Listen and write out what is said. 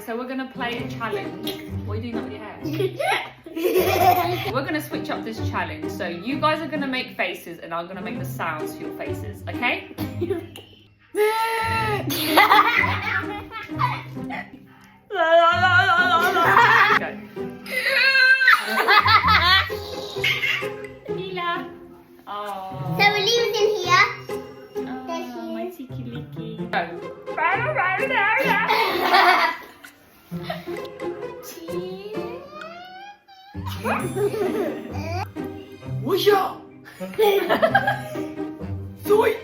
so we're gonna play a challenge. What are you doing that with your hair? We're gonna switch up this challenge. So you guys are gonna make faces and I'm gonna make the sounds for your faces, okay? Go. Lila. Oh. So Olivia's in here. Oh, my cheeky licky. Go. What's up? Sweet.